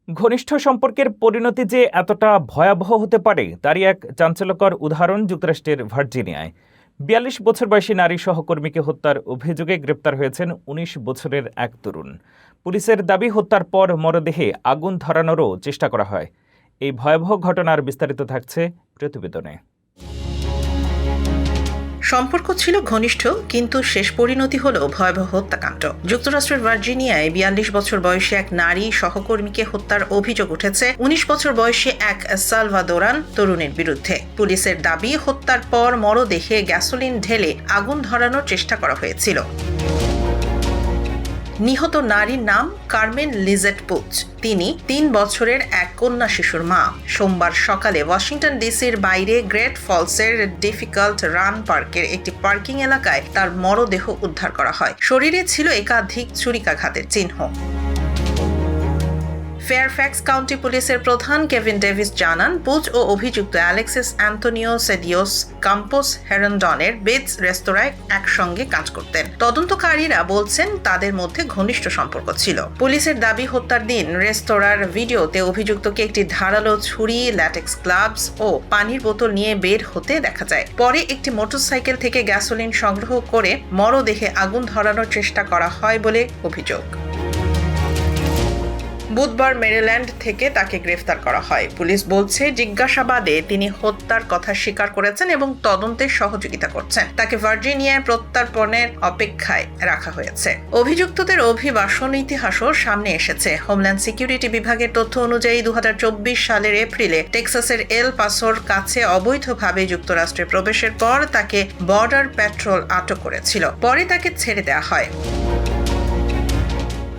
ঘনিষ্ঠ সম্পর্কের পরিণতি যে এতটা ভয়াবহ হতে পারে তারই এক চাঞ্চল্যকর উদাহরণ যুক্তরাষ্ট্রের ভার্জিনিয়ায়। ৪২ বছর বয়সী নারী সহকর্মীকে হত্যার অভিযোগে গ্রেপ্তার হয়েছেন ১৯ বছরের এক তরুণ। পুলিশের দাবি, হত্যার পর মরদেহে আগুন ধরানোরও চেষ্টা করা হয়। এই ভয়াবহ ঘটনার বিস্তারিত থাকছে প্রতিবেদনে। সম্পর্ক ছিল ঘনিষ্ঠ, কিন্তু শেষ পরিণতি হল ভয়াবহ হত্যাকাণ্ড। যুক্তরাষ্ট্রের ভার্জিনিয়ায় ৪২ বছর বয়সী এক নারী সহকর্মীকে হত্যার অভিযোগ উঠেছে ১৯ বছর বয়সী এক সালভাদোরান তরুণের বিরুদ্ধে। পুলিশের দাবি, হত্যার পর মরদেহে গ্যাসোলিন ঢেলে আগুন ধরানোর চেষ্টা করা হয়েছিল। নিহত নারীর নাম কার্মেন লিজেট পুচ। তিনি ৩ বছরের এক কন্যা শিশুর মা। সোমবার সকালে ওয়াশিংটন ডিসির বাইরে গ্রেট ফলসের ডিফিকাল্ট রান পার্কের একটি পার্কিং এলাকায় তার মরদেহ উদ্ধার করা হয়। শরীরে ছিল একাধিক ছুরিকাঘাতের চিহ্ন। ফেয়ারফ্যাক্স কাউন্টি পুলিশের প্রধান কেভিন ডেভিস জানান, পুচ ও অভিযুক্ত অ্যালেক্সিস অ্যান্তোনিও সেডিওস কাম্পোস হেরন্ডনের বেটস রেস্তোরাঁয় একসঙ্গে কাজ করতেন। তদন্তকারীরা বলছেন তাদের মধ্যে ঘনিষ্ঠ সম্পর্ক ছিল। পুলিশের দাবি, হত্যার দিন রেস্তোরাঁর ভিডিওতে অভিযুক্তকে একটি ধারালো ছুরি, ল্যাটেক্স গ্লাভস ও পানির বোতল নিয়ে বের হতে দেখা যায়। পরে একটি মোটরসাইকেল থেকে গ্যাসোলিন সংগ্রহ করে মরদেহে আগুন ধরানোর চেষ্টা করা হয় বলে অভিযোগ। বুধবার মেরিল্যান্ড থেকে তাকে গ্রেফতার করা হয়। পুলিশ বলছে, জিজ্ঞাসাবাদে তিনি হত্যার কথা স্বীকার করেছেন এবং তদন্তে সহযোগিতা করছেন। তাকে ভার্জিনিয়ায় প্রত্যর্পণের অপেক্ষায় রাখা হয়েছে। অভিযুক্তদের অভিবাসন ইতিহাসও সামনে এসেছে। হোমল্যান্ড সিকিউরিটি বিভাগের তথ্য অনুযায়ী ২০২৪ সালের এপ্রিলে টেক্সাসের এল পাসোর কাছে অবৈধভাবে যুক্তরাষ্ট্রে প্রবেশের পর তাকে বর্ডার প্যাট্রোল আটক করেছিল। পরে তাকে ছেড়ে দেওয়া হয়।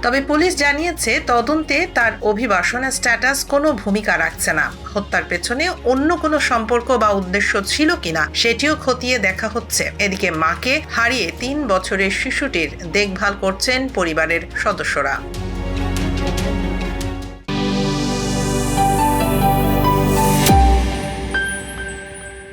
তবে পুলিশ জানিয়েছে, তদন্তে তার অভিবাসনের স্ট্যাটাস কোনো ভূমিকা রাখছে না। হত্যার পেছনে অন্য কোনো সম্পর্ক বা উদ্দেশ্য ছিল কিনা সেটিও খতিয়ে দেখা হচ্ছে। এদিকে মাকে হারিয়ে ৩ বছরের শিশুটির দেখভাল করছেন পরিবারের সদস্যরা।